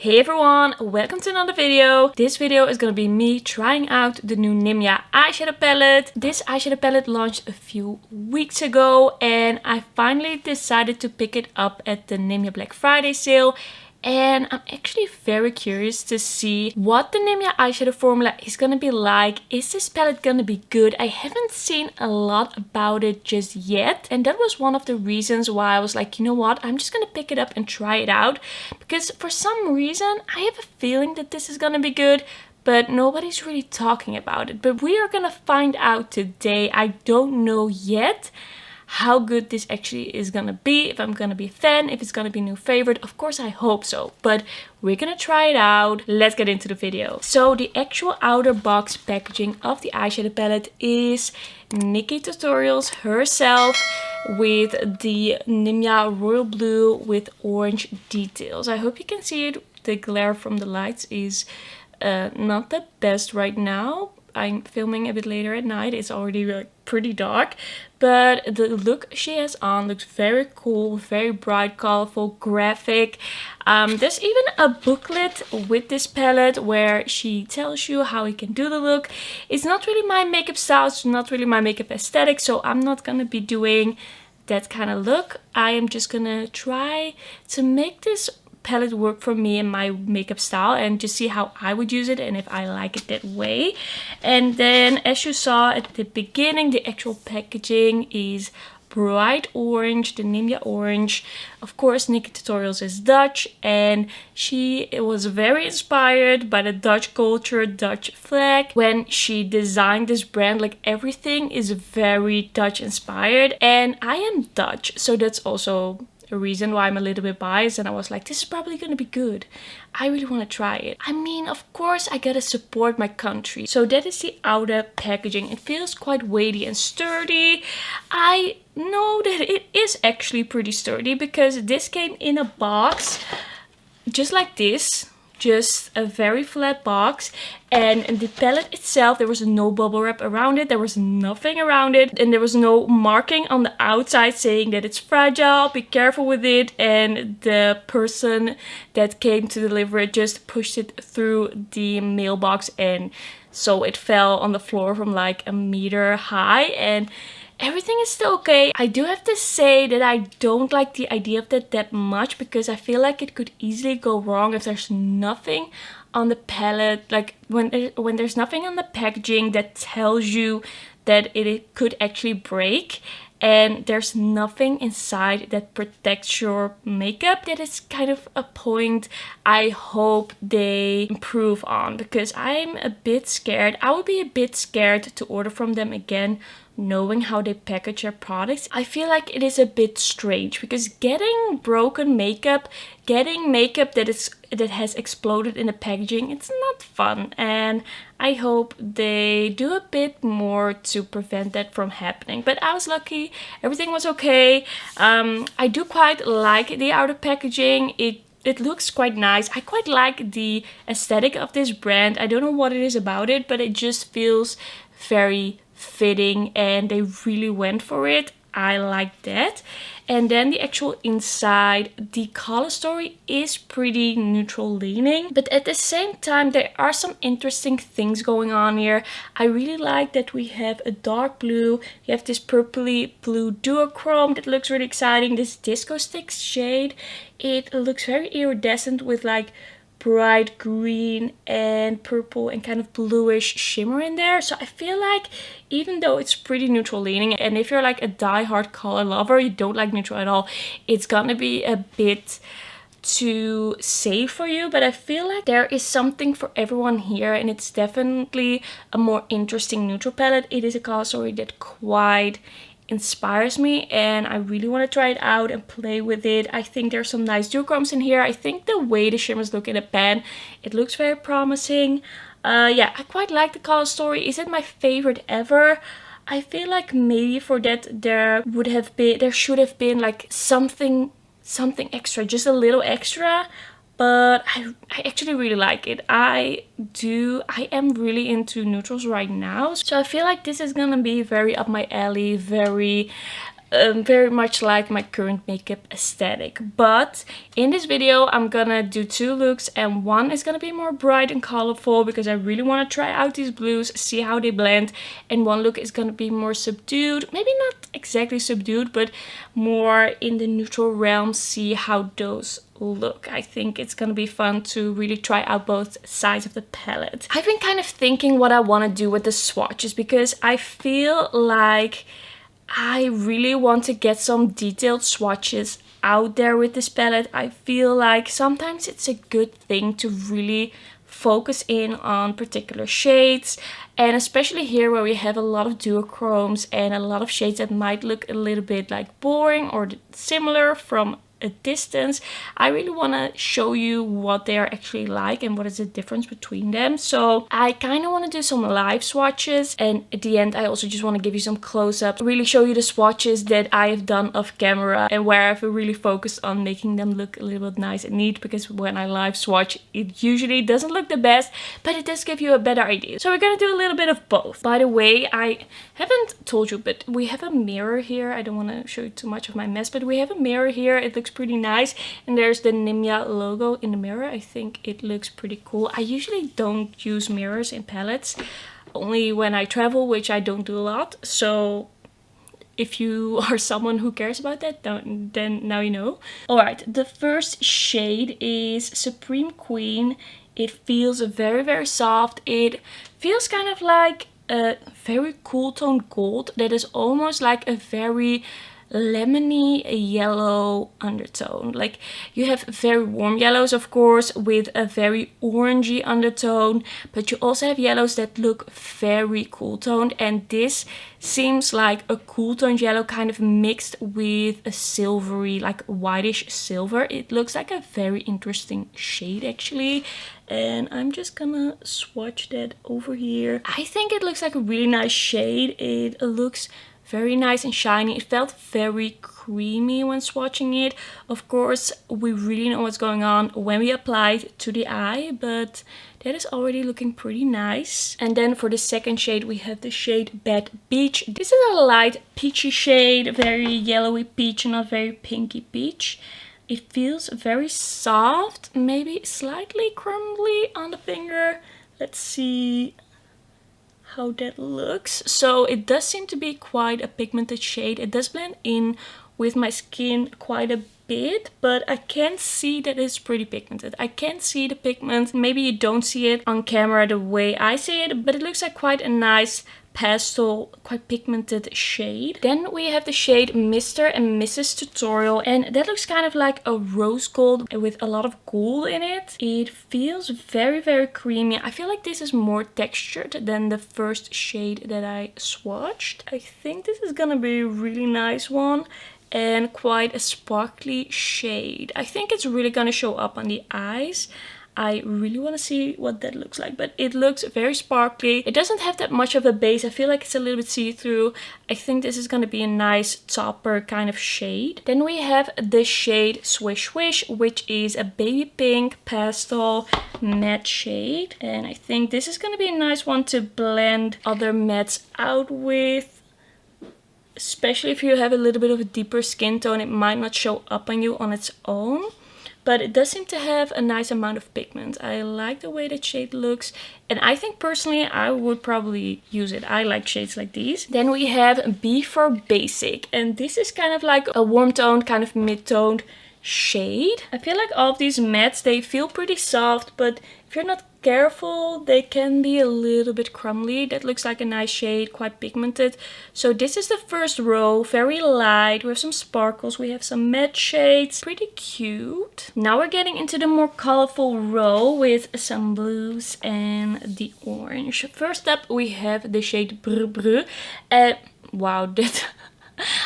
Hey everyone, welcome to another video. This video is gonna be me trying out the new Nimya eyeshadow palette. This eyeshadow palette launched a few weeks ago and I finally decided to pick it up at the Nimya Black Friday sale. And I'm actually very curious to see what the Nimya eyeshadow formula is gonna be like. Is this palette gonna be good? I haven't seen a lot about it just yet. And that was one of the reasons why I was like, you know what? I'm just gonna pick it up and try it out. Because for some reason, I have a feeling that this is gonna be good. But nobody's really talking about it. But we are gonna find out today. I don't know yet how good this actually is gonna be, if I'm gonna be a fan, if it's gonna be a new favorite. Of course I hope so, but we're gonna try it out. Let's get into the video. So the actual outer box packaging of the eyeshadow palette is Nikki Tutorials herself with the Nimya Royal Blue with orange details. I hope you can see it. The glare from the lights is not the best right now. I'm filming a bit later at night. It's already like pretty dark, but the look she has on looks very cool, very bright, colorful, graphic. There's even a booklet with this palette where she tells you how you can do the look. It's not really my makeup style, it's not really my makeup aesthetic, so I'm not gonna be doing that kind of look. I am just gonna try to make this palette work for me and my makeup style and just see how I would use it and if I like it that way. And then as you saw at the beginning, the actual packaging is bright orange, the Nimya orange. Of course, Nikki Tutorials is Dutch and she was very inspired by the Dutch culture, Dutch flag when she designed this brand. Like everything is very Dutch inspired and I am Dutch, so that's also a reason why I'm a little bit biased, and I was like, this is probably gonna be good. I really want to try it. I mean, of course I gotta support my country. So that is the outer packaging. It feels quite weighty and sturdy. I know that it is actually pretty sturdy because this came in a box just like this. Just a very flat box, and in the palette itself there was no bubble wrap around it, there was nothing around it, and there was no marking on the outside saying that it's fragile, be careful with it. And the person that came to deliver it just pushed it through the mailbox, and so it fell on the floor from like a meter high, and everything is still okay. I do have to say that I don't like the idea of that much because I feel like it could easily go wrong if there's nothing on the palette. Like when there's nothing on the packaging that tells you that it could actually break, and there's nothing inside that protects your makeup. That is kind of a point I hope they improve on, because I'm a bit scared. I would be a bit scared to order from them again, knowing how they package their products. I feel like it is a bit strange because getting broken makeup, getting makeup that has exploded in the packaging, it's not fun, and I hope they do a bit more to prevent that from happening. But I was lucky, everything was okay. I do quite like the outer packaging. It looks quite nice. I quite like the aesthetic of this brand. I don't know what it is about it, but it just feels very fitting and they really went for it. I like that. And then the actual inside, the color story is pretty neutral leaning, but at the same time there are some interesting things going on here. I really like that we have a dark blue, you have this purpley blue duochrome that looks really exciting. This disco stick shade, it looks very iridescent with like bright green and purple and kind of bluish shimmer in there. So I feel like even though it's pretty neutral leaning, and if you're like a die-hard color lover, you don't like neutral at all, it's gonna be a bit too safe for you. But I feel like there is something for everyone here, and it's definitely a more interesting neutral palette. It is a color story that quite inspires me and I really want to try it out and play with it. I think there's some nice duochromes in here. I think the way the shimmers look in a pan, it looks very promising. Yeah, I quite like the color story. Is it my favorite ever? I feel like maybe for that there should have been like something extra, just a little extra. But I actually really like it. I am really into neutrals right now. So I feel like this is gonna be very up my alley, very very much like my current makeup aesthetic. But in this video I'm gonna do 2 looks, and one is gonna be more bright and colorful because I really want to try out these blues, see how they blend, and one look is gonna be more subdued, maybe not exactly subdued, but more in the neutral realm, see how those look. I think it's gonna be fun to really try out both sides of the palette. I've been kind of thinking what I want to do with the swatches because I feel like I really want to get some detailed swatches out there with this palette. I feel like sometimes it's a good thing to really focus in on particular shades, and especially here where we have a lot of duochromes and a lot of shades that might look a little bit like boring or similar from a distance. I really want to show you what they are actually like and what is the difference between them. So I kind of want to do some live swatches, and at the end I also just want to give you some close-ups, really show you the swatches that I have done off camera and where I've really focused on making them look a little bit nice and neat, because when I live swatch it usually doesn't look the best, but it does give you a better idea. So we're gonna do a little bit of both. By the way, I haven't told you, but we have a mirror here. I don't want to show you too much of my mess, but we have a mirror here. It looks pretty nice, and there's the Nimya logo in the mirror. I think it looks pretty cool. I usually don't use mirrors in palettes, only when I travel, which I don't do a lot. So if you are someone who cares about that, then now you know. Alright, the first shade is Supreme Queen. It feels very, very soft. It feels kind of like a very cool tone gold that is almost like a very lemony yellow undertone. Like you have very warm yellows, of course, with a very orangey undertone, but you also have yellows that look very cool toned, and this seems like a cool toned yellow kind of mixed with a silvery, like whitish silver. It looks like a very interesting shade actually, and I'm just gonna swatch that over here. I think it looks like a really nice shade. It looks very nice and shiny. It felt very creamy when swatching it. Of course, we really know what's going on when we apply it to the eye, but that is already looking pretty nice. And then for the second shade, we have the shade Bad Peach. This is a light peachy shade, very yellowy peach, not very pinky peach. It feels very soft, maybe slightly crumbly on the finger. Let's see how that looks. So it does seem to be quite a pigmented shade. It does blend in with my skin quite a bit, but I can see that it's pretty pigmented. I can see the pigment. Maybe you don't see it on camera the way I see it, but it looks like quite a nice pastel, quite pigmented shade. Then we have the shade Mr. and Mrs. Tutorial, and that looks kind of like a rose gold with a lot of gold in it. It feels very, very creamy. I feel like this is more textured than the first shade that I swatched. I think this is gonna be a really nice one and quite a sparkly shade. I think it's really gonna show up on the eyes. I really want to see what that looks like, but it looks very sparkly. It doesn't have that much of a base. I feel like it's a little bit see-through. I think this is going to be a nice topper kind of shade. Then we have the shade Swish Swish, which is a baby pink pastel matte shade. And I think this is going to be a nice one to blend other mattes out with. Especially if you have a little bit of a deeper skin tone, it might not show up on you on its own. But it does seem to have a nice amount of pigment. I like the way that shade looks. And I think personally I would probably use it. I like shades like these. Then we have B for Basic. And this is kind of like a warm toned, kind of mid-toned shade. I feel like all of these mattes, they feel pretty soft, but if you're not careful, they can be a little bit crumbly. That looks like a nice shade, quite pigmented. So this is the first row, very light. We have some sparkles, we have some matte shades, pretty cute. Now we're getting into the more colorful row with some blues and the orange. First up, we have the shade Brr Brr. Wow, that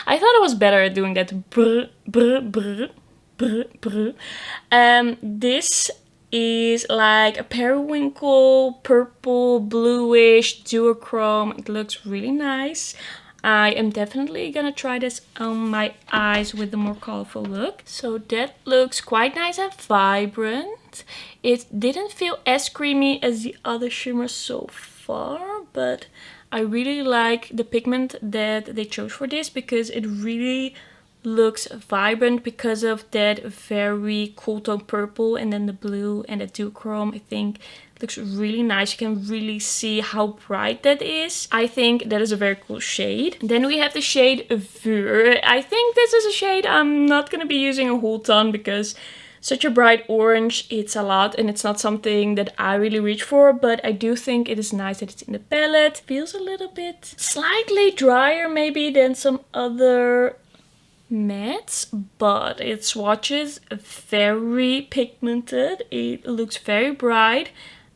I thought I was better at doing that. Brr Brr Brr Brr Brr. This is like a periwinkle, purple, bluish, duochrome. It looks really nice. I am definitely gonna try this on my eyes with the more colorful look. So that looks quite nice and vibrant. It didn't feel as creamy as the other shimmers so far, but I really like the pigment that they chose for this because it really looks vibrant because of that very cool tone purple, and then the blue and the duochrome. I think looks really nice. You can really see how bright that is. I think that is a very cool shade. Then we have the shade Vuur. I think this is a shade I'm not going to be using a whole ton because such a bright orange, it's a lot and it's not something that I really reach for, but I do think it is nice that it's in the palette. Feels a little bit slightly drier maybe than some other mattes, but it swatches very pigmented. It looks very bright.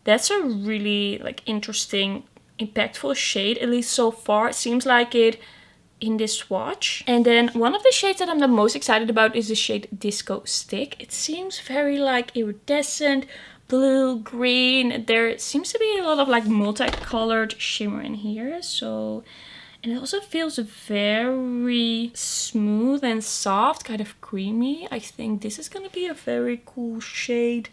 That's a really like interesting, impactful shade, at least so far. It seems like it in this swatch. And then one of the shades that I'm the most excited about is the shade Disco Stick. It seems very like iridescent, blue, green. There seems to be a lot of like multicolored shimmer in here. So, and it also feels very smooth and soft, kind of creamy. I think this is gonna be a very cool shade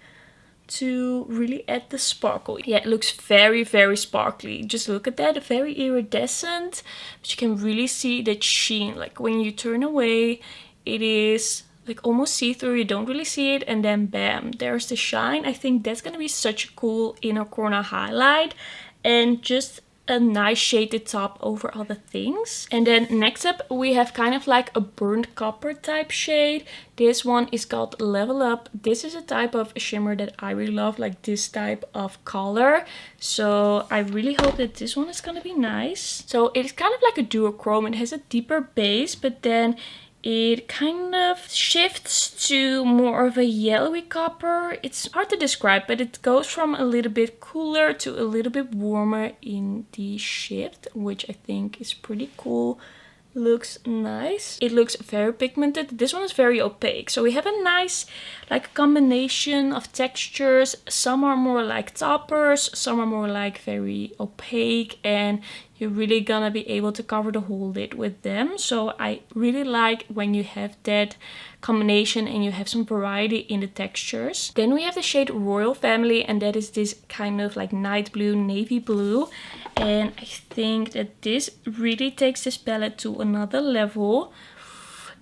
to really add the sparkle. Yeah, it looks very, very sparkly. Just look at that, very iridescent, but you can really see that sheen. Like when you turn away, it is like almost see-through. You don't really see it, and then bam, there's the shine. I think that's gonna be such a cool inner corner highlight, and just a nice shaded top over other things. And then next up we have kind of like a burnt copper type shade. This one is called Level Up. This is a type of shimmer that I really love, like this type of color. So I really hope that this one is gonna be nice. So it's kind of like a duochrome. It has a deeper base, but then it kind of shifts to more of a yellowy copper. It's hard to describe, but it goes from a little bit cooler to a little bit warmer in the shift, which I think is pretty cool. Looks nice. It looks very pigmented. This one is very opaque. So we have a nice like combination of textures. Some are more like toppers, some are more like very opaque, and you're really gonna be able to cover the whole lid with them. So I really like when you have that combination and you have some variety in the textures. Then we have the shade Royal Family, and that is this kind of like night blue, navy blue. And I think that this really takes this palette to another level.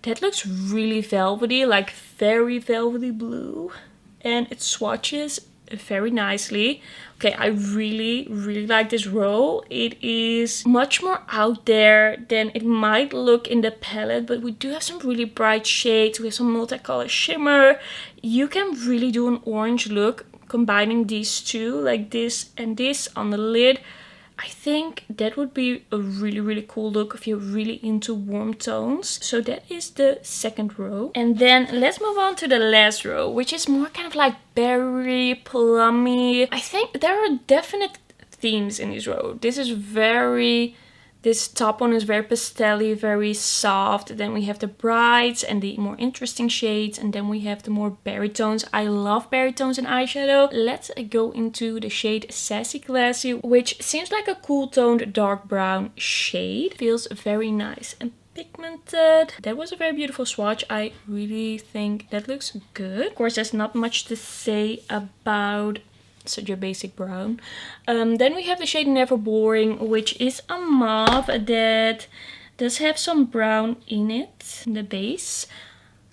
That looks really velvety, like very velvety blue. And it swatches very nicely. Okay, I really, really like this row. It is much more out there than it might look in the palette, but we do have some really bright shades. We have some multicolor shimmer. You can really do an orange look combining these two, like this and this on the lid. I think that would be a really, really cool look if you're really into warm tones. So that is the second row. And then let's move on to the last row, which is more kind of like berry, plummy. I think there are definite themes in this row. This top one is very pastel-y, very soft. Then we have the brights and the more interesting shades. And then we have the more berry tones. I love berry tones in eyeshadow. Let's go into the shade Sassy Classy, which seems like a cool toned dark brown shade. Feels very nice and pigmented. That was a very beautiful swatch. I really think that looks good. Of course, there's not much to say about such a basic brown. Then we have the shade Never Boring, which is a mauve that does have some brown in it, in the base.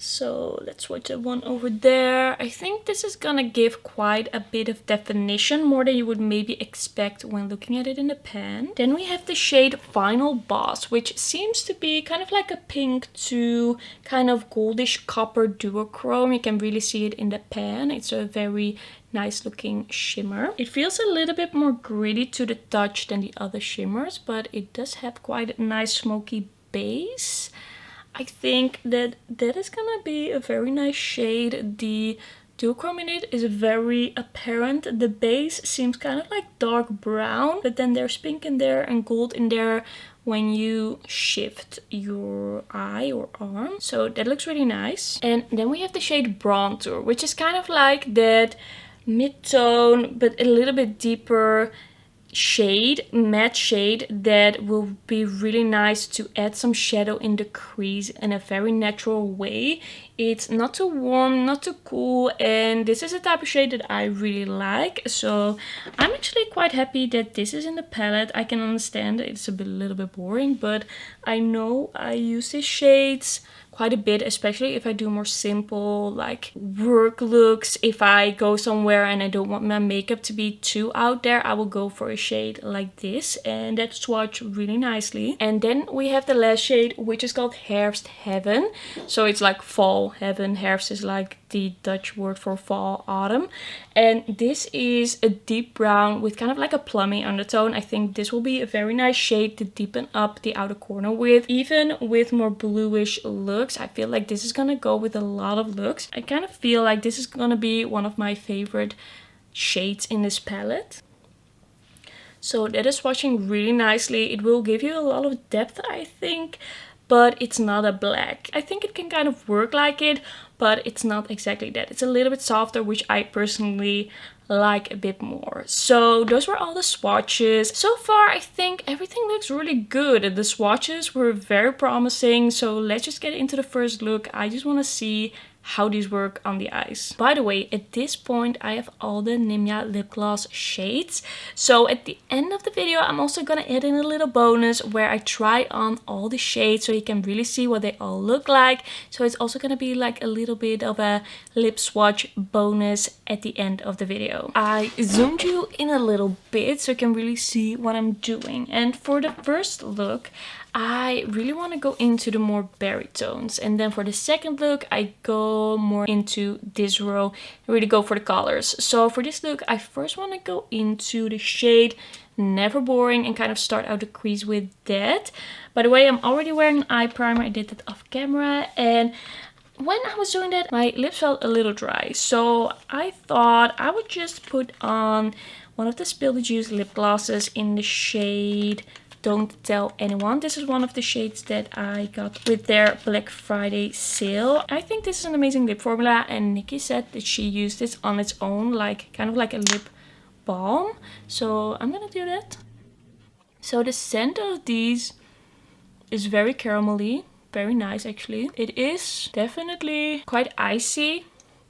So let's swatch that one over there. I think this is gonna give quite a bit of definition, more than you would maybe expect when looking at it in the pan. Then we have the shade Final Boss, which seems to be kind of like a pink to kind of goldish copper duochrome. You can really see it in the pan. It's a very nice looking shimmer. It feels a little bit more gritty to the touch than the other shimmers, but it does have quite a nice smoky base. I think that is gonna be a very nice shade. The duochrome in it is very apparent. The base seems kind of like dark brown, but then there's pink in there and gold in there when you shift your eye or arm. So that looks really nice. And then we have the shade Bronzer, which is kind of like that mid-tone but a little bit deeper shade, matte shade, that will be really nice to add some shadow in the crease in a very natural way. It's not too warm, not too cool, and this is a type of shade that I really like. So I'm actually quite happy that this is in the palette. I can understand it's a little bit boring, but I know I use these shades quite a bit, especially if I do more simple like work looks. If I go somewhere and I don't want my makeup to be too out there, I will go for a shade like this, and that swatch really nicely. And then we have the last shade, which is called Herfst Heaven. So it's like fall heaven. Herfst is like the Dutch word for fall, autumn. And this is a deep brown with kind of like a plummy undertone. I think this will be a very nice shade to deepen up the outer corner with. Even with more bluish looks, I feel like this is gonna go with a lot of looks. I kind of feel like this is gonna be one of my favorite shades in this palette. So that is swatching really nicely. It will give you a lot of depth, I think, but it's not a black. I think it can kind of work like it, but it's not exactly that. It's a little bit softer, which I personally like a bit more. So those were all the swatches. So far, I think everything looks really good. The swatches were very promising. So let's just get into the first look. I just want to see how these work on the eyes. By the way, at this point I have all the Nimya lip gloss shades. So at the end of the video I'm also gonna add in a little bonus where I try on all the shades so you can really see what they all look like. So it's also gonna be like a little bit of a lip swatch bonus at the end of the video. I zoomed you in a little bit so you can really see what I'm doing. And for the first look, I really want to go into the more berry tones, and then for the second look I go more into this row and really go for the colors. So for this look I first want to go into the shade Never Boring and kind of start out the crease with that. By the way, I'm already wearing an eye primer. I did that off camera, and when I was doing that my lips felt a little dry, so I thought I would just put on one of the Spill the Juice lip glosses in the shade Don't Tell Anyone. This is one of the shades that I got with their Black Friday sale. I think this is an amazing lip formula, and Nikki said that she used this on its own, like kind of like a lip balm. So I'm gonna do that. So the scent of these is very caramelly, very nice actually. It is definitely quite icy,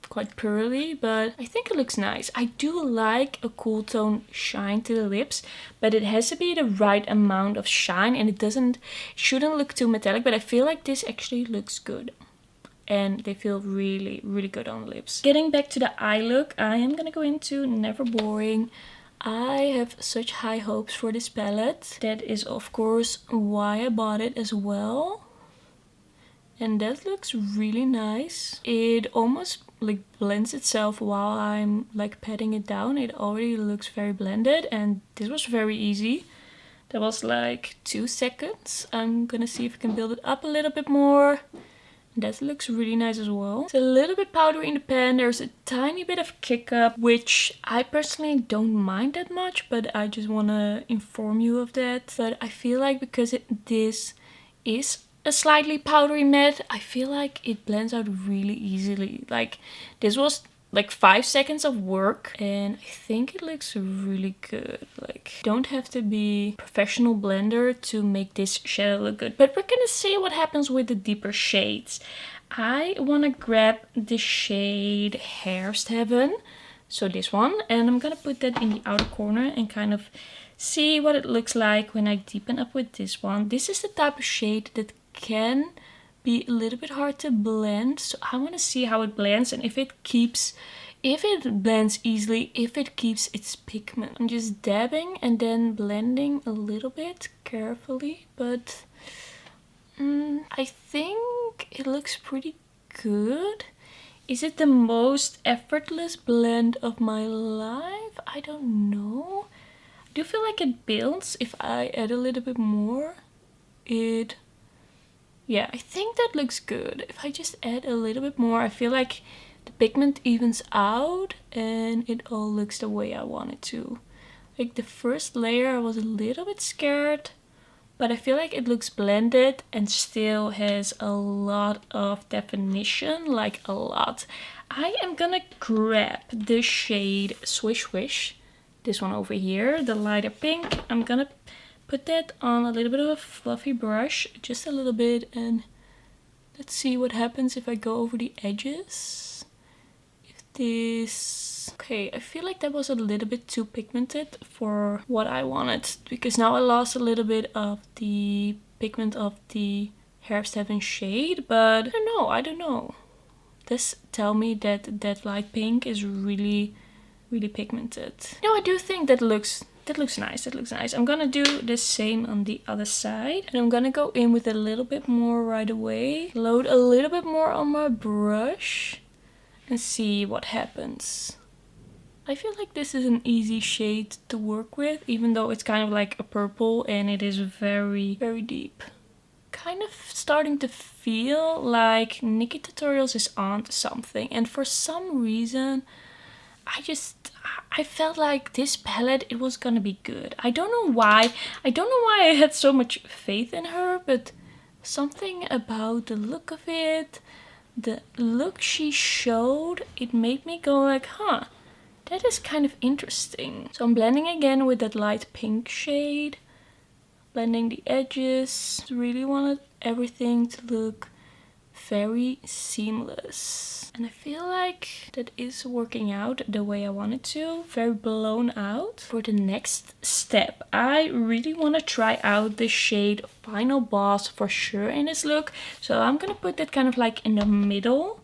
quite pearly, but I think it looks nice. I do like a cool tone shine to the lips, but it has to be the right amount of shine, and it shouldn't look too metallic, but I feel like this actually looks good. And they feel really, really good on the lips. Getting back to the eye look, I am gonna go into Never Boring. I have such high hopes for this palette. That is of course why I bought it as well. And that looks really nice. It almost like blends itself while I'm like patting it down. It already looks very blended, and this was very easy. That was like 2 seconds. I'm gonna see if I can build it up a little bit more. That looks really nice as well. It's a little bit powdery in the pan. There's a tiny bit of kick up, which I personally don't mind that much, but I just want to inform you of that. But I feel like because this is a slightly powdery matte, I feel like it blends out really easily. Like this was like 5 seconds of work, and I think it looks really good. Like, don't have to be a professional blender to make this shadow look good. But we're gonna see what happens with the deeper shades. I want to grab the shade Herfst Heaven, so this one, and I'm gonna put that in the outer corner and kind of see what it looks like when I deepen up with this one. This is the type of shade that can be a little bit hard to blend, so I want to see how it blends and if it blends easily, if it keeps its pigment. I'm just dabbing and then blending a little bit carefully, but I think it looks pretty good. Is it the most effortless blend of my life? I don't know. I do feel like it builds if I add a little bit more. Yeah, I think that looks good. If I just add a little bit more, I feel like the pigment evens out and it all looks the way I want it to. Like the first layer I was a little bit scared, but I feel like it looks blended and still has a lot of definition, like a lot. I am gonna grab the shade Swish Swish. this one over here, the lighter pink. I'm gonna put that on a little bit of a fluffy brush, just a little bit, and let's see what happens if I go over the edges. If this... Okay, I feel like that was a little bit too pigmented for what I wanted, because now I lost a little bit of the pigment of the Hair 7 shade, but I don't know. This tell me that that light pink is really pigmented. No, I do think that looks nice. That looks nice. I'm gonna do the same on the other side, and I'm gonna go in with a little bit more right away. Load a little bit more on my brush and see what happens. I feel like this is an easy shade to work with, even though it's kind of like a purple and it is very deep. Kind of starting to feel like Nikki Tutorials is on to something, and for some reason I felt like this palette, it was gonna be good. I don't know why. I don't know why I had so much faith in her, but something about the look of it, the look she showed, it made me go like, huh, that is kind of interesting. So I'm blending again with that light pink shade. Blending the edges. Really wanted everything to look very seamless. And I feel like that is working out the way I want it to. Very blown out. For the next step, I really want to try out the shade Final Boss for sure in this look. So I'm gonna put that kind of like in the middle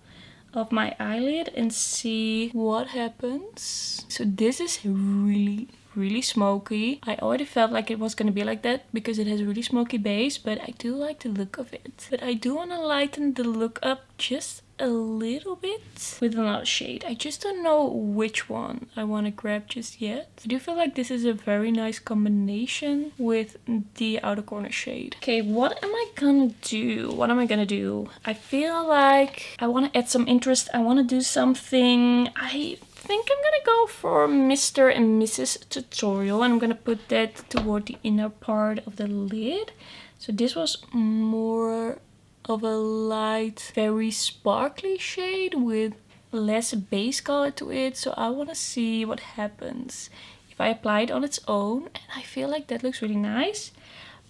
of my eyelid and see what happens. So this is really smoky. I already felt like it was gonna be like that because it has a really smoky base, but I do like the look of it. But I do want to lighten the look up just a little bit with another shade. I just don't know which one I want to grab just yet. I do feel like this is a very nice combination with the outer corner shade. Okay, what am I gonna do? What am I gonna do? I feel like I want to add some interest. I want to do something. I think I'm gonna go for Mr. and Mrs. Tutorial, and I'm gonna put that toward the inner part of the lid. So this was more of a light, very sparkly shade with less base color to it. So I want to see what happens if I apply it on its own, and I feel like that looks really nice.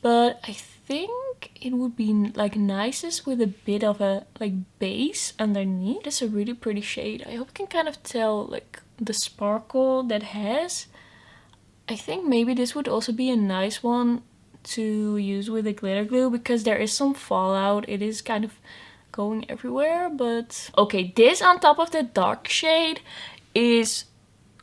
But I think it would be like nicest with a bit of a like base underneath. That's a really pretty shade. I hope you can kind of tell like the sparkle that has. I think maybe this would also be a nice one to use with a glitter glue because there is some fallout. It is kind of going everywhere, but okay, this on top of the dark shade is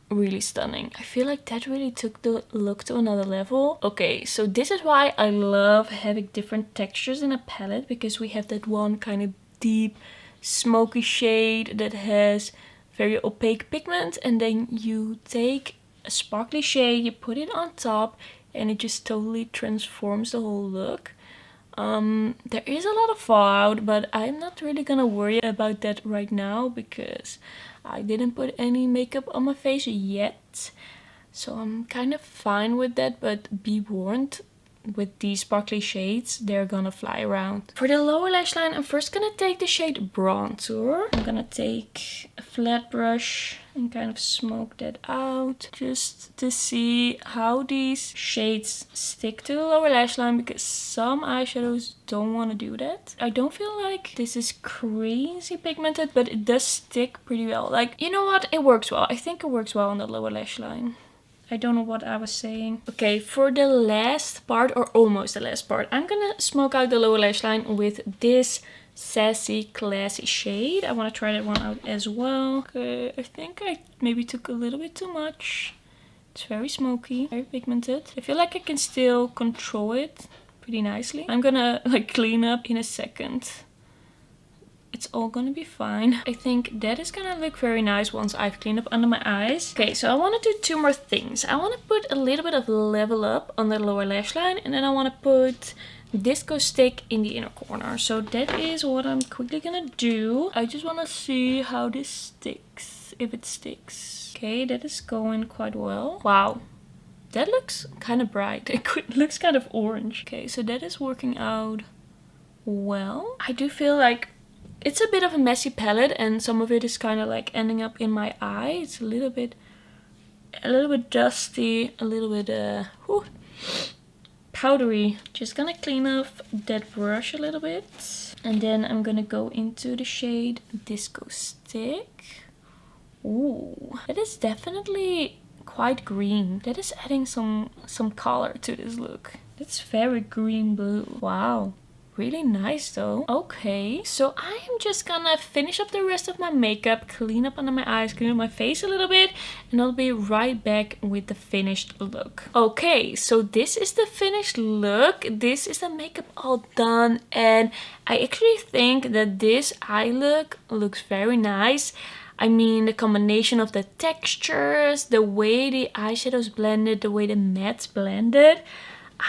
really stunning. I feel like that really took the look to another level. Okay, so this is why I love having different textures in a palette, because we have that one kind of deep smoky shade that has very opaque pigment, and then you take a sparkly shade, you put it on top, and it just totally transforms the whole look. There is a lot of fallout, but I'm not really gonna worry about that right now because I didn't put any makeup on my face yet. So I'm kind of fine with that, but be warned, with these sparkly shades, they're gonna fly around. For the lower lash line, I'm first gonna take the shade Bronzer. I'm gonna take a flat brush and kind of smoke that out just to see how these shades stick to the lower lash line, because some eyeshadows don't want to do that. I don't feel like this is crazy pigmented, but it does stick pretty well. Like, you know what? It works well. I think it works well on the lower lash line. I don't know what I was saying. Okay, for the last part, or almost the last part, I'm gonna smoke out the lower lash line with this Sassy Classy shade. I want to try that one out as well. Okay, I think I maybe took a little bit too much. It's very smoky, very pigmented. I feel like I can still control it pretty nicely. I'm gonna like clean up in a second. It's all gonna be fine. I think that is gonna look very nice once I've cleaned up under my eyes. Okay, so I want to do two more things. I want to put a little bit of Level Up on the lower lash line, and then I want to put Disco Stick in the inner corner. So that is what I'm quickly gonna do. I just want to see how this sticks, if it sticks. Okay, that is going quite well. Wow, that looks kind of bright. It looks kind of orange. Okay, so that is working out well. I do feel like it's a bit of a messy palette, and some of it is kind of like ending up in my eye. It's a little bit a little bit dusty, a little bit whew, powdery. Just gonna clean off that brush a little bit. And then I'm gonna go into the shade Disco Stick. Ooh, that is definitely quite green. That is adding some color to this look. That's very green blue. Wow. Really nice though. Okay, so I am just gonna finish up the rest of my makeup, clean up under my eyes, clean up my face a little bit, and I'll be right back with the finished look. Okay, so this is the finished look. This is the makeup all done, and I actually think that this eye look looks very nice. I mean, the combination of the textures, the way the eyeshadows blended, the way the mattes blended,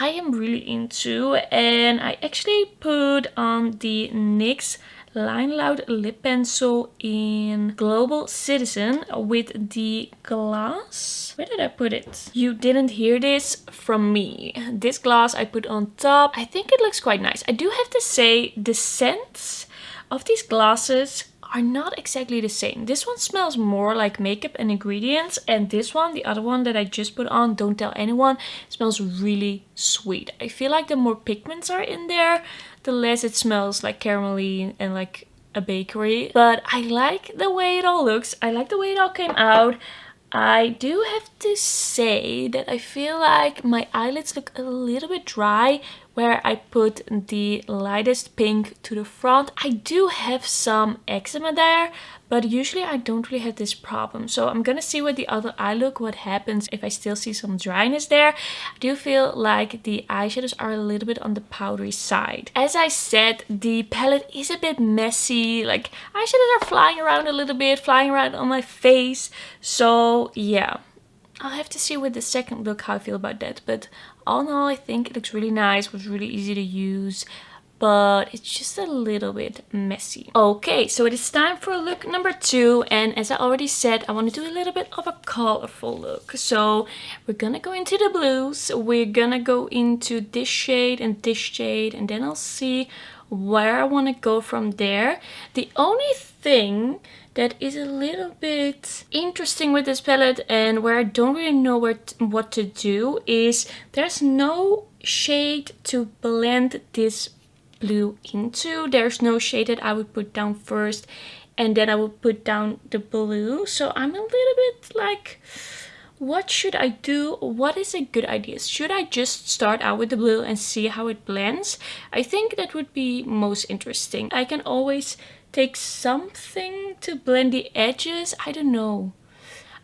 I am really into. And I actually put on the NYX Line Loud lip pencil in Global Citizen with the gloss. Where did I put it? You didn't hear this from me. This gloss I put on top. I think it looks quite nice. I do have to say the scents of these glosses are not exactly the same. This one smells more like makeup and ingredients, and this one, the other one that I just put on, Don't Tell Anyone, smells really sweet. I feel like the more pigments are in there, the less it smells like caramelly and like a bakery. But I like the way it all looks. I like the way it all came out. I do have to say that I feel like my eyelids look a little bit dry where I put the lightest pink to the front. I do have some eczema there, but usually I don't really have this problem. So I'm gonna see with the other eye look what happens if I still see some dryness there. I do feel like the eyeshadows are a little bit on the powdery side. As I said, the palette is a bit messy. Like, eyeshadows are flying around a little bit, flying around on my face. So yeah, I'll have to see with the second look how I feel about that. But all in all, I think it looks really nice, was really easy to use, but it's just a little bit messy. Okay, so it is time for look number 2, and as I already said, I want to do a little bit of a colorful look. So we're gonna go into the blues, we're gonna go into this shade, and then I'll see where I want to go from there. The only thing that is a little bit interesting with this palette and where I don't really know what to do is there's no shade to blend this blue into. There's no shade that I would put down first and then I would put down the blue. So I'm a little bit like, what should I do? What is a good idea? Should I just start out with the blue and see how it blends? I think that would be most interesting. I can always take something to blend the edges. I don't know.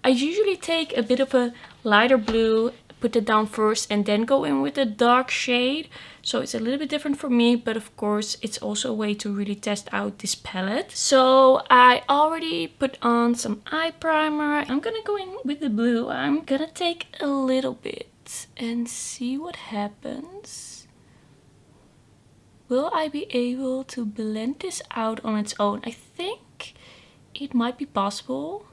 I usually take a bit of a lighter blue, put it down first and then go in with a dark shade. So it's a little bit different for me, but of course it's also a way to really test out this palette. So I already put on some eye primer. I'm gonna go in with the blue. I'm gonna take a little bit and see what happens. Will I be able to blend this out on its own? I think it might be possible.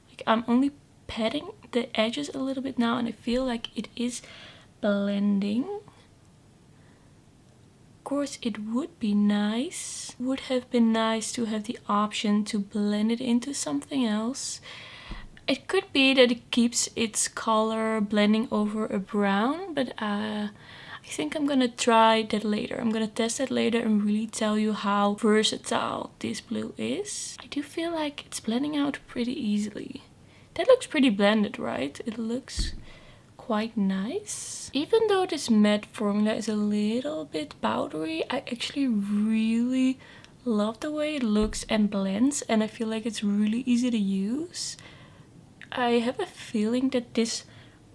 Like, I'm only patting the edges a little bit now and I feel like it is blending. Of course, it would be nice. Would have been nice to have the option to blend it into something else. It could be that it keeps its color blending over a brown, but I think I'm gonna try that later. I'm gonna test that later and really tell you how versatile this blue is. I do feel like it's blending out pretty easily. That looks pretty blended, right? It looks quite nice. Even though this matte formula is a little bit powdery, I actually really love the way it looks and blends, and I feel like it's really easy to use. I have a feeling that this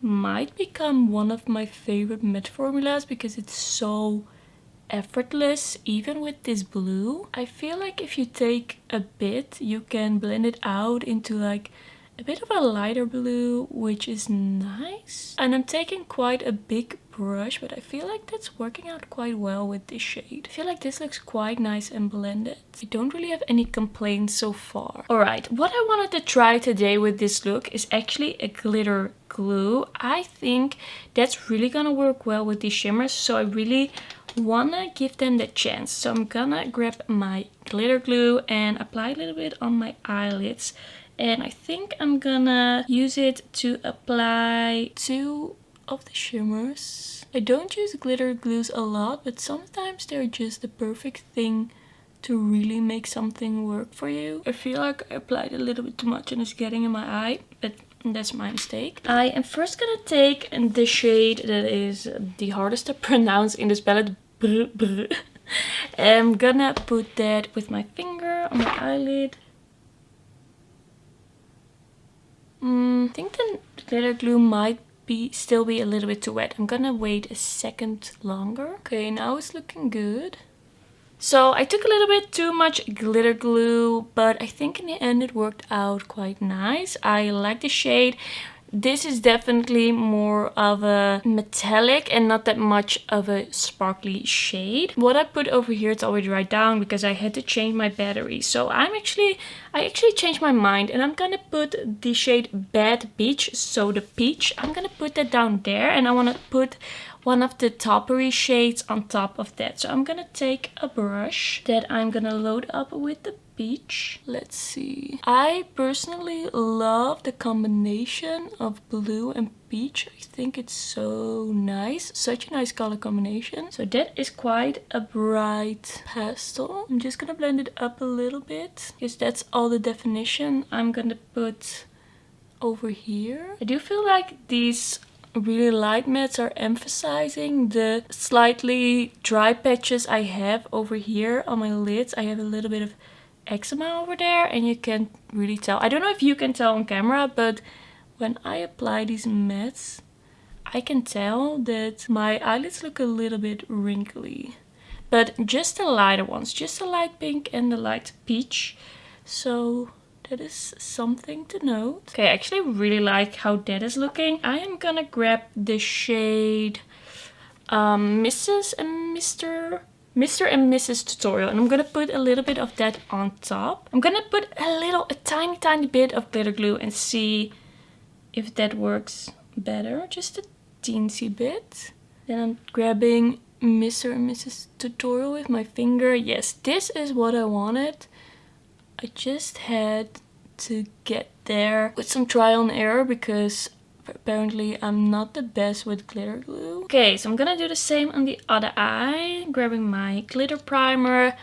might become one of my favorite matte formulas because it's so effortless, even with this blue. I feel like if you take a bit, you can blend it out into like a bit of a lighter blue, which is nice. And I'm taking quite a big brush, but I feel like that's working out quite well with this shade. I feel like this looks quite nice and blended. I don't really have any complaints so far. Alright, what I wanted to try today with this look is actually a glitter glue. I think that's really gonna work well with these shimmers, so I really wanna give them the chance. So I'm gonna grab my glitter glue and apply a little bit on my eyelids. And I think I'm gonna use it to apply 2 of the shimmers. I don't use glitter glues a lot, but sometimes they're just the perfect thing to really make something work for you. I feel like I applied a little bit too much and it's getting in my eye, but that's my mistake. I am first gonna take the shade that is the hardest to pronounce in this palette. I'm gonna put that with my finger on my eyelid. I think the glitter glue might still be a little bit too wet. I'm gonna wait a second longer. Okay, now it's looking good. So I took a little bit too much glitter glue, but I think in the end it worked out quite nice. I like the shade. This is definitely more of a metallic and not that much of a sparkly shade. What I put over here, it's already right down because I had to change my battery. So I actually changed my mind and I'm gonna put the shade Bad Peach, so the peach. I'm gonna put that down there and I wanna put one of the toppery shades on top of that. So I'm gonna take a brush that I'm gonna load up with the peach. Let's see. I personally love the combination of blue and peach. I think it's so nice. Such a nice color combination. So that is quite a bright pastel. I'm just gonna blend it up a little bit because that's all the definition I'm gonna put over here. I do feel like these really light mattes are emphasizing the slightly dry patches I have over here on my lids. I have a little bit of eczema over there and you can't really tell. I don't know if you can tell on camera, but when I apply these mattes, I can tell that my eyelids look a little bit wrinkly. But just the lighter ones, just the light pink and the light peach. So that is something to note. Okay, I actually really like how that is looking. I am gonna grab the shade Mrs. and Mr. and Mrs. Tutorial, and I'm gonna put a little bit of that on top. I'm gonna put a tiny bit of glitter glue and see if that works better. Just a teensy bit. Then I'm grabbing Mr. and Mrs. Tutorial with my finger. Yes, this is what I wanted. I just had to get there with some trial and error because apparently I'm not the best with glitter glue. Okay, so I'm gonna do the same on the other eye. Grabbing my glitter primer.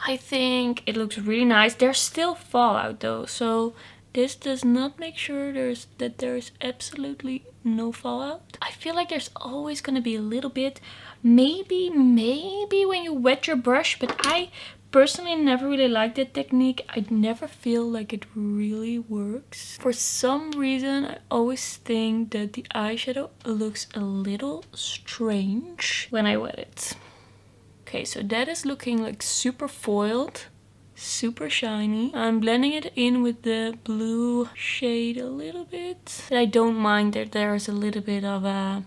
I think it looks really nice. There's still fallout though, so this does not make sure that there's absolutely no fallout. I feel like there's always gonna be a little bit. Maybe when you wet your brush, but I personally never really liked that technique. I never feel like it really works. For some reason, I always think that the eyeshadow looks a little strange when I wet it. Okay, so that is looking like super foiled, super shiny. I'm blending it in with the blue shade a little bit. But I don't mind that there's a little bit of a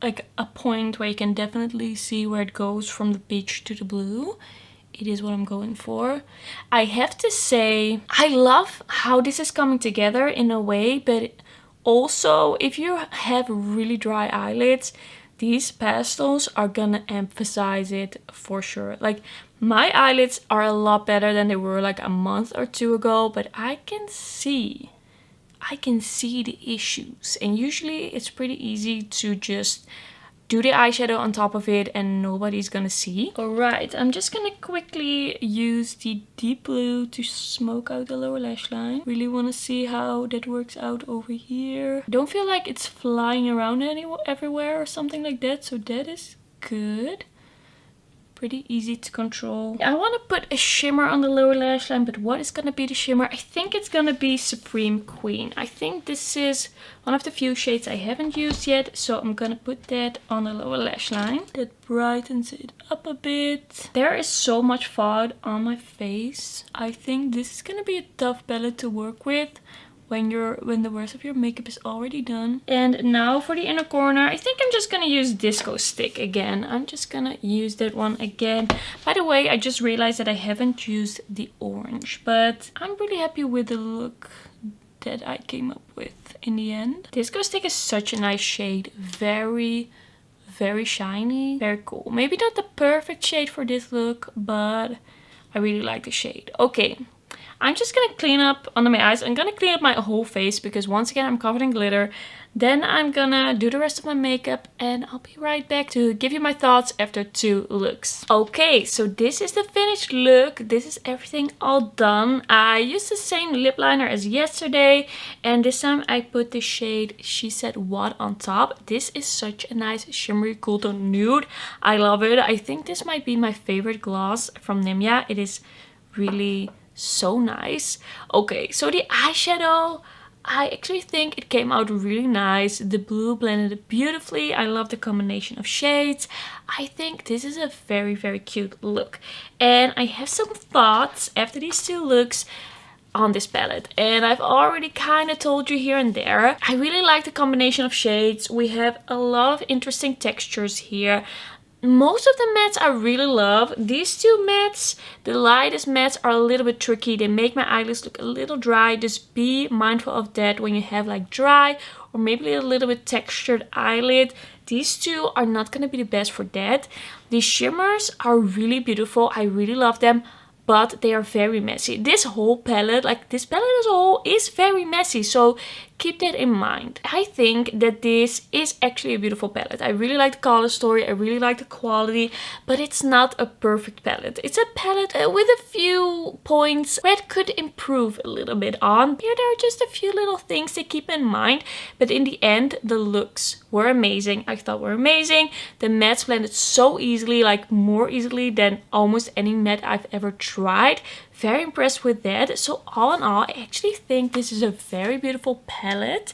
point where you can definitely see where it goes from the peach to the blue. It is what I'm going for. I have to say, I love how this is coming together in a way, but also if you have really dry eyelids, these pastels are gonna emphasize it for sure. Like my eyelids are a lot better than they were like a month or two ago, but I can see the issues. And usually it's pretty easy to just do the eyeshadow on top of it and nobody's gonna see. Alright, I'm just gonna quickly use the deep blue to smoke out the lower lash line. Really wanna see how that works out over here. Don't feel like it's flying around everywhere or something like that, so that is good. Pretty easy to control. I want to put a shimmer on the lower lash line, but what is going to be the shimmer? I think it's going to be Supreme Queen. I think this is one of the few shades I haven't used yet, so I'm going to put that on the lower lash line. That brightens it up a bit. There is so much fog on my face. I think this is going to be a tough palette to work with when the rest of your makeup is already done. And now for the inner corner, I think I'm just gonna use Disco Stick again. I'm just gonna use that one again. By the way, I just realized that I haven't used the orange, but I'm really happy with the look that I came up with in the end. Disco Stick is such a nice shade. Very shiny, very cool. Maybe not the perfect shade for this look, but I really like the shade. Okay. I'm just gonna clean up under my eyes. I'm gonna clean up my whole face because once again I'm covered in glitter. Then I'm gonna do the rest of my makeup and I'll be right back to give you my thoughts after 2 looks. Okay, so this is the finished look. This is everything all done. I used the same lip liner as yesterday and this time I put the shade She Said What on top. This is such a nice shimmery cool tone nude. I love it. I think this might be my favorite gloss from Nimya. It is really so nice. Okay, so the eyeshadow, I actually think it came out really nice. The blue blended it beautifully. I love the combination of shades. I think this is a very, very cute look. And I have some thoughts after these 2 looks on this palette. And I've already kind of told you here and there. I really like the combination of shades. We have a lot of interesting textures here. Most of the mattes I really love. These 2 mattes, the lightest mattes, are a little bit tricky. They make my eyelids look a little dry. Just be mindful of that when you have like dry or maybe a little bit textured eyelid. These 2 are not going to be the best for that. These shimmers are really beautiful. I really love them. But they are very messy. This whole palette, like this palette as a whole, is very messy. So keep that in mind. I think that this is actually a beautiful palette. I really like the color story. I really like the quality. But it's not a perfect palette. It's a palette with a few points where it could improve a little bit on. Here there are just a few little things to keep in mind. But in the end, the looks were amazing. I thought were amazing. The mattes blended so easily, like more easily than almost any matte I've ever tried. Very impressed with that. So all in all, I actually think this is a very beautiful palette.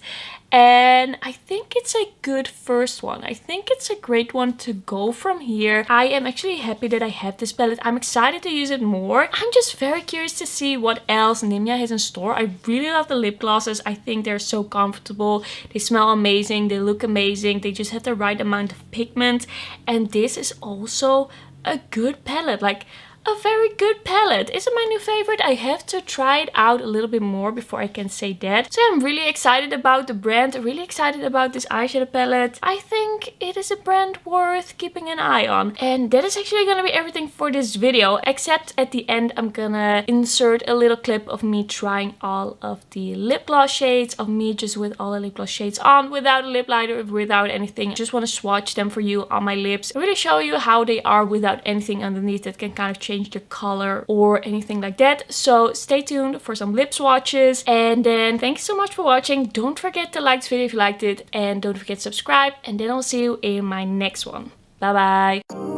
And I think it's a good first one. I think it's a great one to go from here. I am actually happy that I have this palette. I'm excited to use it more. I'm just very curious to see what else Nimya has in store. I really love the lip glosses. I think they're so comfortable. They smell amazing. They look amazing. They just have the right amount of pigment. And this is also a good palette. Like, a very good palette. Is it my new favorite? I have to try it out a little bit more before I can say that. So I'm really excited about the brand. Really excited about this eyeshadow palette. I think it is a brand worth keeping an eye on. And that is actually gonna be everything for this video. Except at the end I'm gonna insert a little clip of me trying all of the lip gloss shades. Of me just with all the lip gloss shades on. Without a lip liner, without anything. I just want to swatch them for you on my lips. Really show you how they are without anything underneath that can kind of change the color or anything like that. So stay tuned for some lip swatches. And then thanks so much for watching. Don't forget to like this video if you liked it. And don't forget to subscribe. And then I'll see you in my next one. Bye bye.